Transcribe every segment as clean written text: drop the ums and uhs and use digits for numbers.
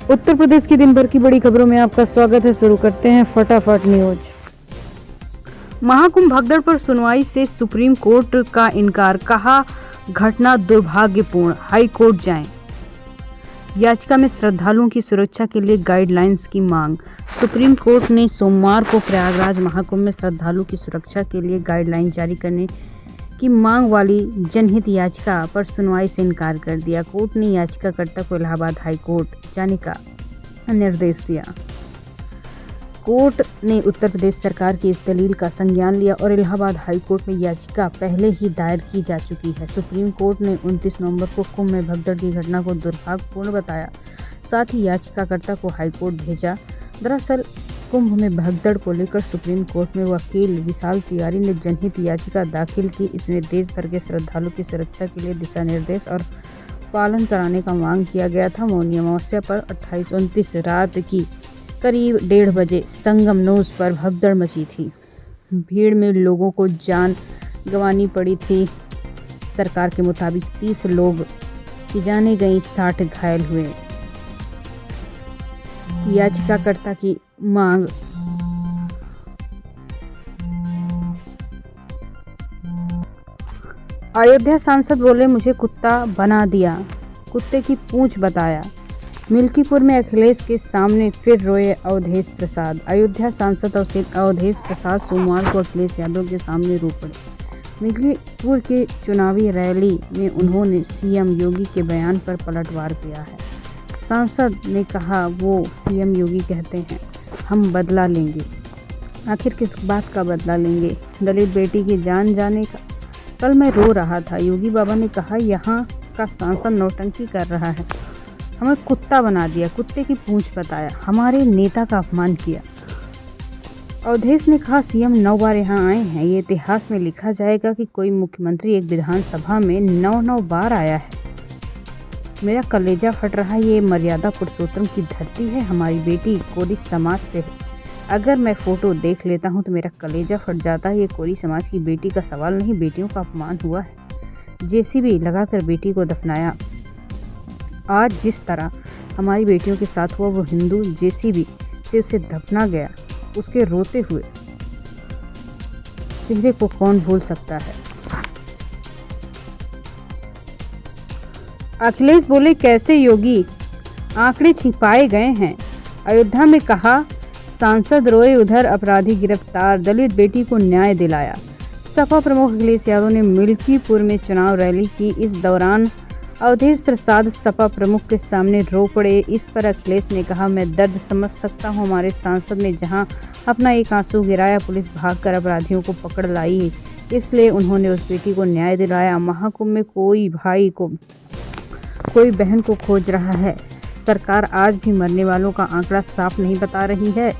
उत्तर प्रदेश की दिन भर की बड़ी खबरों में आपका स्वागत है। शुरू करते हैं फटाफट न्यूज। महाकुंभ भगदड़ पर सुनवाई से सुप्रीम कोर्ट का इनकार, कहा घटना दुर्भाग्यपूर्ण, हाई कोर्ट जाएं। याचिका में श्रद्धालुओं की सुरक्षा के लिए गाइडलाइंस की मांग। सुप्रीम कोर्ट ने सोमवार को प्रयागराज महाकुंभ में श्रद्धालुओं की सुरक्षा के लिए गाइडलाइन जारी करने की मांग वाली जनहित याचिका पर सुनवाई से इनकार कर दिया। कोर्ट ने याचिकाकर्ता को इलाहाबाद हाई कोर्ट जाने का निर्देश दिया। कोर्ट ने उत्तर प्रदेश सरकार की इस दलील का संज्ञान लिया और इलाहाबाद हाई कोर्ट में याचिका पहले ही दायर की जा चुकी है। सुप्रीम कोर्ट ने 29 नवंबर को कुंभ में भगदड़ की घटना को दुर्भाग्यपूर्ण बताया, साथ ही याचिकाकर्ता को हाई कोर्ट भेजा। दरअसल कुंभ में भगदड़ को लेकर सुप्रीम कोर्ट में वकील विशाल तिवारी ने जनहित याचिका दाखिल की। इसमें देश भर के श्रद्धालुओं की सुरक्षा के लिए दिशा निर्देश और पालन कराने का मांग किया गया था। मौनी अमावस्या पर 28-29 रात की करीब 1:30 बजे संगम नोज पर भगदड़ मची थी। भीड़ में लोगों को जान गंवानी पड़ी थी। सरकार के मुताबिक 30 लोग की जानें गई, 60 घायल हुए। याचिकाकर्ता की मांग अयोध्या सांसद बोले, मुझे कुत्ता बना दिया, कुत्ते की पूंछ बताया। मिल्कीपुर में अखिलेश के सामने फिर रोए अवधेश प्रसाद। अयोध्या सांसद अवधेश प्रसाद सोमवार को अखिलेश यादव के सामने रो पड़े। मिल्कीपुर के चुनावी रैली में उन्होंने सीएम योगी के बयान पर पलटवार किया है। सांसद ने कहा, वो सीएम योगी कहते हैं हम बदला लेंगे। आखिर किस बात का बदला लेंगे? दलित बेटी की जान जाने का। कल मैं रो रहा था। योगी बाबा ने कहा, यहाँ का सांसद नौटंकी कर रहा है, हमें कुत्ता बना दिया, कुत्ते की पूंछ बताया, हमारे नेता का अपमान किया। अवधेश ने कहा, सीएम 9 बार यहाँ आए हैं, ये इतिहास में लिखा जाएगा कि कोई मुख्यमंत्री एक विधानसभा में 9 बार आया है। मेरा कलेजा फट रहा है। ये मर्यादा पुरुषोत्तम की धरती है। हमारी बेटी कोरी समाज से है। अगर मैं फोटो देख लेता हूँ तो मेरा कलेजा फट जाता है। ये कोरी समाज की बेटी का सवाल नहीं, बेटियों का अपमान हुआ है। जेसीबी लगाकर बेटी को दफनाया। आज जिस तरह हमारी बेटियों के साथ हुआ, वो हिंदू जेसीबी से उसे दफना गया, उसके रोते हुए चेहरे को कौन भूल सकता है। अखिलेश बोले, कैसे योगी, आंकड़े छिपाए गए हैं। अयोध्या में कहा, सांसद रोए, उधर अपराधी गिरफ्तार, दलित बेटी को न्याय दिलाया। सपा प्रमुख अखिलेश यादव ने मिल्कीपुर में चुनाव रैली की। इस दौरान अवधेश प्रसाद सपा प्रमुख के सामने रो पड़े। इस पर अखिलेश ने कहा, मैं दर्द समझ सकता हूं। हमारे सांसद ने जहां अपना एक आंसू गिराया, पुलिस भागकर अपराधियों को पकड़ लाई, इसलिए उन्होंने उस बेटी को न्याय दिलाया। महाकुंभ में कोई भाई को, कोई बहन को खोज रहा है। सरकार आज भी मरने वालों का आंकड़ा साफ नहीं बता रही है।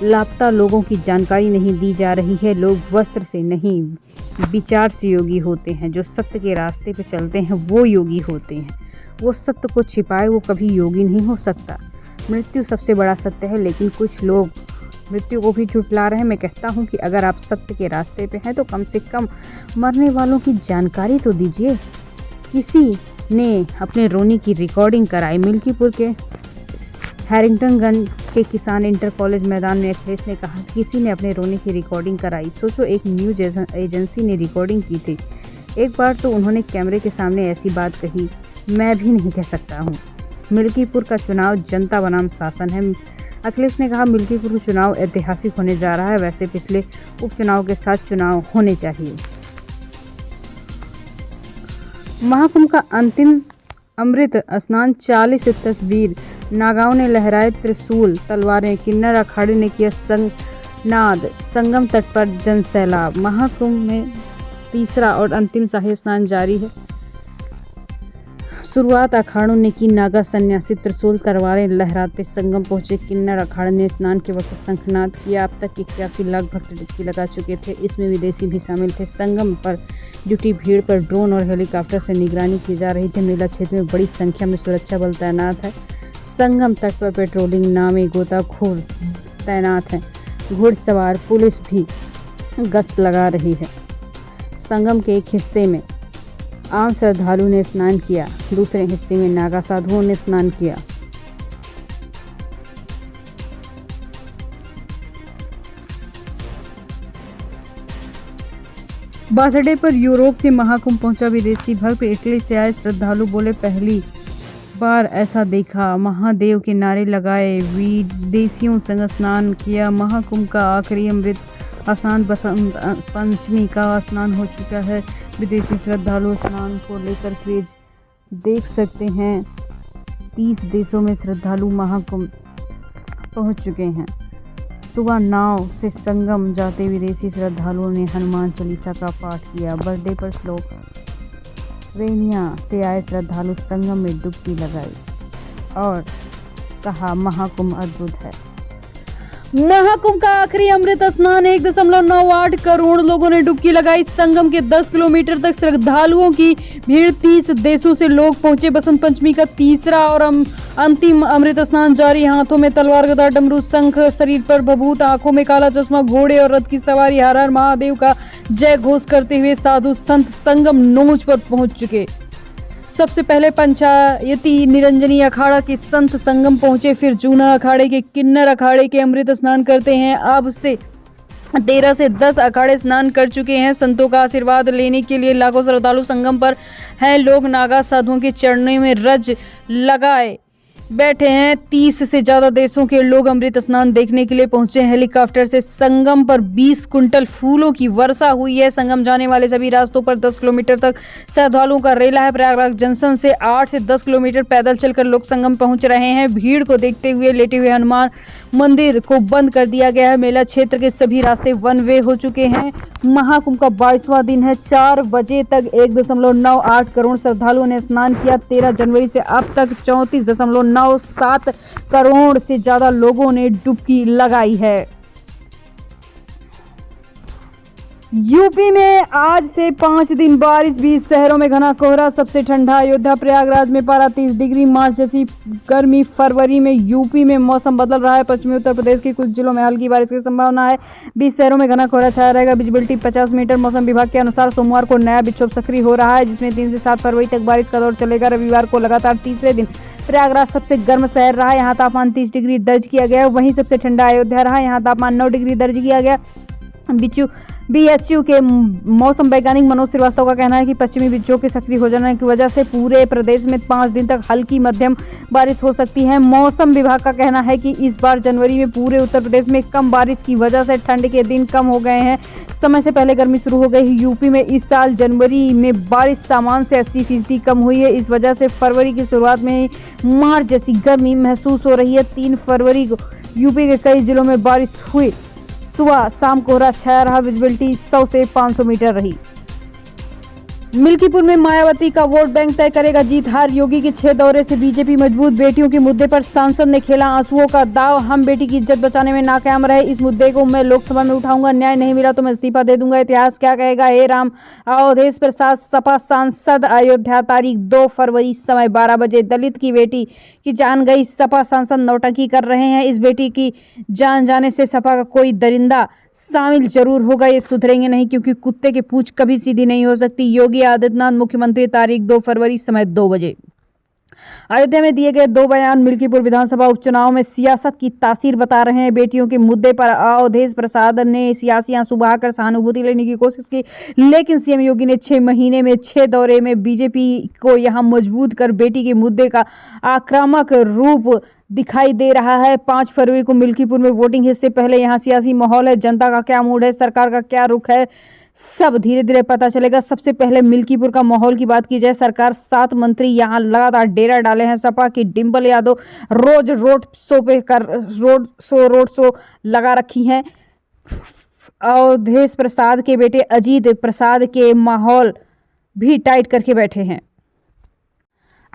लापता लोगों की जानकारी नहीं दी जा रही है। लोग वस्त्र से नहीं, विचार से योगी होते हैं। जो सत्य के रास्ते पे चलते हैं वो योगी होते हैं। वो सत्य को छिपाए वो कभी योगी नहीं हो सकता। मृत्यु सबसे बड़ा सत्य है, लेकिन कुछ लोग मृत्यु को भी झुठला रहे हैं। मैं कहता हूँ कि अगर आप सत्य के रास्ते पे हैं तो कम से कम मरने वालों की जानकारी तो दीजिए। किसी ने अपने रोने की रिकॉर्डिंग कराई। मिल्कीपुर के हैरिंगटनगंज के किसान इंटर कॉलेज मैदान में अखिलेश ने कहा, किसी ने अपने रोने की रिकॉर्डिंग कराई। सोचो, एक न्यूज एजेंसी ने रिकॉर्डिंग की थी। एक बार तो उन्होंने कैमरे के सामने ऐसी बात कही, मैं भी नहीं कह सकता हूँ। मिल्कीपुर का चुनाव जनता बनाम शासन है। अखिलेश ने कहा, मिल्कीपुर का चुनाव ऐतिहासिक होने जा रहा है। वैसे पिछले उपचुनाव के साथ चुनाव होने चाहिए। महाकुंभ का अंतिम अमृत स्नान, 40 तस्वीर, नागाओं ने लहराए त्रिशूल तलवारें, किन्नर अखाड़े ने किया संगनाद, संगम तट पर जनसैलाब। महाकुंभ में तीसरा और अंतिम शाही स्नान जारी है। शुरुआत अखाड़ों ने की। नागा सन्यासी त्रिशूल तलवारें लहराते संगम पहुंचे। किन्नर अखाड़े ने स्नान के वक्त शंखनाद किया। अब तक 81 लाख भक्त डुबकी लगा चुके थे। इसमें विदेशी भी शामिल थे। संगम पर जुटी भीड़ पर ड्रोन और हेलीकॉप्टर से निगरानी की जा रही थी। मेला क्षेत्र में बड़ी संख्या में सुरक्षा बल तैनात है। संगम तट पर पेट्रोलिंग, नावें, गोताखोर तैनात हैं। घुड़सवार पुलिस भी गश्त लगा रही है। संगम के एक हिस्से में आम श्रद्धालुओं ने स्नान किया, दूसरे हिस्से में नागा साधुओं ने स्नान किया। बर्थडे पर यूरोप से महाकुंभ पहुंचा विदेशी भक्त। इटली से आए श्रद्धालु बोले पहली बार ऐसा देखा, महादेव के नारे लगाए, विदेशियों संग स्नान किया। महाकुंभ का आखिरी अमृत स्नान बसंत पंचमी का स्नान हो चुका है। विदेशी श्रद्धालु स्नान को लेकर क्रेज देख सकते हैं। 30 देशों में श्रद्धालु महाकुंभ पहुंच चुके हैं। सुबह नाव से संगम जाते विदेशी श्रद्धालुओं ने हनुमान चालीसा का पाठ किया। बर्थडे पर स्लोवेनिया से आए श्रद्धालु संगम में डुबकी लगाई और कहा महाकुंभ अद्भुत है। महाकुंभ का आखिरी अमृत स्नान 1.98 करोड़ लोगों ने डुबकी लगाई। संगम के 10 किलोमीटर तक श्रद्धालुओं की भीड़। 30 देशों से लोग पहुंचे। बसंत पंचमी का तीसरा और अंतिम अमृत स्नान जारी। हाथों में तलवार, गदा, डमरू, शंख, शरीर पर भभूत, आंखों में काला चश्मा, घोड़े और रथ की सवारी। हर हर महादेव का जय घोष करते हुए साधु संत संगम नोच पर पहुंच चुके। सबसे पहले पंचायती निरंजनी अखाड़ा के संत संगम पहुंचे, फिर जूना अखाड़े के किन्नर अखाड़े के अमृत स्नान करते हैं। अब से 13 से 10 अखाड़े स्नान कर चुके हैं। संतों का आशीर्वाद लेने के लिए लाखों श्रद्धालु संगम पर हैं। लोग नागा साधुओं के चरणों में रज लगाए बैठे हैं। 30 से ज्यादा देशों के लोग अमृत स्नान देखने के लिए पहुंचे हैं। हेलीकॉप्टर से संगम पर 20 कुंटल फूलों की वर्षा हुई है। संगम जाने वाले सभी रास्तों पर 10 किलोमीटर तक श्रद्धालुओं का रेला है। प्रयागराज जंक्शन से 8 से 10 किलोमीटर पैदल चलकर लोग संगम पहुंच रहे हैं। भीड़ को देखते हुए लेटे हुए हनुमान मंदिर को बंद कर दिया गया है। मेला क्षेत्र के सभी रास्ते वन वे हो चुके हैं। महाकुंभ का 22वां दिन है। 4 बजे तक 1.98 करोड़ श्रद्धालुओं ने स्नान किया। 13 जनवरी से अब तक 34.97 करोड़ से ज्यादा लोगों ने डुबकी लगाई है। यूपी में आज से 5 दिन बारिश। 20 शहरों में घना कोहरा। सबसे ठंडा अयोध्या प्रयागराज में पारा 30 डिग्री। मार्च जैसी गर्मी। फरवरी में यूपी में मौसम बदल रहा है। पश्चिमी उत्तर प्रदेश के कुछ जिलों में हल्की बारिश की संभावना है। 20 शहरों में घना कोहरा छाया रहेगा। Visibility 50 metre. मौसम विभाग के अनुसार सोमवार को नया विक्षोभ सक्रिय हो रहा है, जिसमें 3 से 7 फरवरी तक बारिश का दौर चलेगा। रविवार को लगातार तीसरे दिन प्रयागराज सबसे गर्म शहर रहा। यहाँ तापमान 30 डिग्री दर्ज किया गया। वहीं सबसे ठंडा अयोध्या रहा। यहाँ तापमान 9 डिग्री दर्ज किया गया। बीएचयू के मौसम वैज्ञानिक मनोज श्रीवास्तव का कहना है कि पश्चिमी विक्षोभ के सक्रिय हो जाने की वजह से पूरे प्रदेश में 5 दिन तक हल्की मध्यम बारिश हो सकती है। मौसम विभाग का कहना है कि इस बार जनवरी में पूरे उत्तर प्रदेश में कम बारिश की वजह से ठंड के दिन कम हो गए हैं। समय से पहले गर्मी शुरू हो गई। यूपी में इस साल जनवरी में बारिश सामान्य से 80% कम हुई है। इस वजह से फरवरी की शुरुआत में मार्च जैसी गर्मी महसूस हो रही है। 3 फरवरी को यूपी के कई जिलों में बारिश हुई। सुबह शाम कोहरा छाया रहा। विजिबिलिटी 100 से 500 मीटर रही। मिल्कीपुर में मायावती का वोट बैंक तय करेगा जीत हार। योगी के 6 दौरे से बीजेपी मजबूत। बेटियों के मुद्दे पर सांसद ने खेला आंसुओं का दाव। हम बेटी की इज्जत बचाने में नाकाम रहे। इस मुद्दे को मैं लोकसभा में उठाऊंगा। न्याय नहीं मिला तो मैं इस्तीफा दे दूंगा। इतिहास क्या कहेगा। हे राम। अवधेश प्रसाद सपा सांसद। अयोध्या तारीख 2 फरवरी समय 12 बजे। दलित की बेटी की जान गई। सपा सांसद नौटंकी कर रहे हैं। इस बेटी की जान जाने से सपा का कोई दरिंदा शामिल जरूर होगा। ये सुधरेंगे नहीं, क्योंकि कुत्ते की पूंछ कभी सीधी नहीं हो सकती। योगी आदित्यनाथ मुख्यमंत्री तारीख 2 फरवरी समय 2 बजे। अयोध्या में दिए गए 2 बयान मिल्कीपुर विधानसभा उपचुनाव में सियासत की तासीर बता रहे हैं। बेटियों के मुद्दे पर अवधेश प्रसाद ने सियासी आंसू बहाकर सहानुभूति लेने की कोशिश की, लेकिन सीएम योगी ने 6 महीने में 6 दौरे में बीजेपी को यहां मजबूत कर बेटी के मुद्दे का आक्रामक रूप दिखाई दे रहा है। 5 फरवरी को मिल्कीपुर में वोटिंग। इससे पहले यहां सियासी माहौल है, जनता का क्या मूड है, सरकार का क्या रुख है, सब धीरे धीरे पता चलेगा। सबसे पहले मिल्कीपुर का माहौल की बात की जाए। सरकार 7 मंत्री यहां लगातार डेरा डाले हैं। सपा की डिंपल यादव रोज रोड शो लगा रखी हैं। अवधेश प्रसाद के बेटे अजीत प्रसाद के माहौल भी टाइट करके बैठे हैं।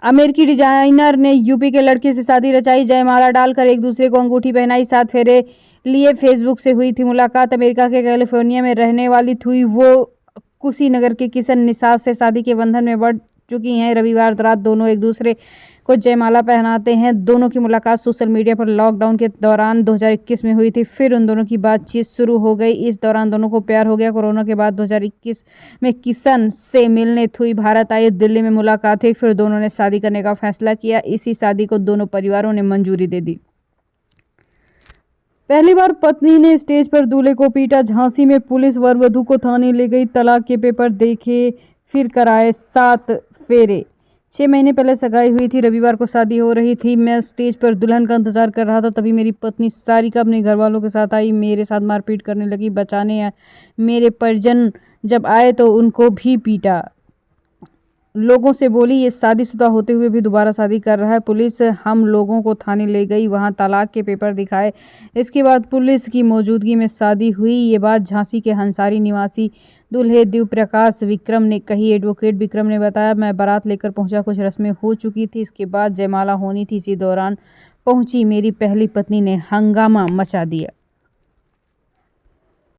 अमेरिकी डिजाइनर ने यूपी के लड़के से शादी रचाई। जयमाला डालकर एक दूसरे को अंगूठी पहनाई। 7 फेरे लिए फेसबुक से हुई थी मुलाकात। अमेरिका के कैलिफोर्निया में रहने वाली थी वो कुशीनगर के किशन निषाद से शादी के बंधन में बढ़ चुकी हैं। रविवार रात दोनों एक दूसरे को जयमाला पहनाते हैं। दोनों की मुलाकात सोशल मीडिया पर लॉकडाउन के दौरान 2021 में हुई थी। फिर उन दोनों की बातचीत शुरू हो गई। इस दौरान दोनों को प्यार हो गया। कोरोना के बाद 2021 में किशन से मिलने थुई भारत आई। दिल्ली में मुलाकात हुई। फिर दोनों ने शादी करने का फैसला किया। इसी शादी को दोनों परिवारों ने मंजूरी दे दी। पहली बार पत्नी ने स्टेज पर दूल्हे को पीटा। झांसी में पुलिस वर वधू को थाने ले गई। तलाक के पेपर देखे, फिर कराए 7 फेरे। 6 महीने पहले सगाई हुई थी। रविवार को शादी हो रही थी। मैं स्टेज पर दुल्हन का इंतजार कर रहा था, तभी मेरी पत्नी सारिका अपने घर वालों के साथ आई। मेरे साथ मारपीट करने लगी। बचाने मेरे परिजन जब आए तो उनको भी पीटा। लोगों से बोली ये शादीशुदा होते हुए भी दोबारा शादी कर रहा है। पुलिस हम लोगों को थाने ले गई, वहां तलाक के पेपर दिखाए। इसके बाद पुलिस की मौजूदगी में शादी हुई। ये बात झांसी के हंसारी निवासी दूल्हे दिव्य प्रकाश विक्रम ने कही। एडवोकेट विक्रम ने बताया, मैं बारात लेकर पहुंचा, कुछ रस्में हो चुकी थी, इसके बाद जयमाला होनी थी। इसी दौरान पहुंची मेरी पहली पत्नी ने हंगामा मचा दिया।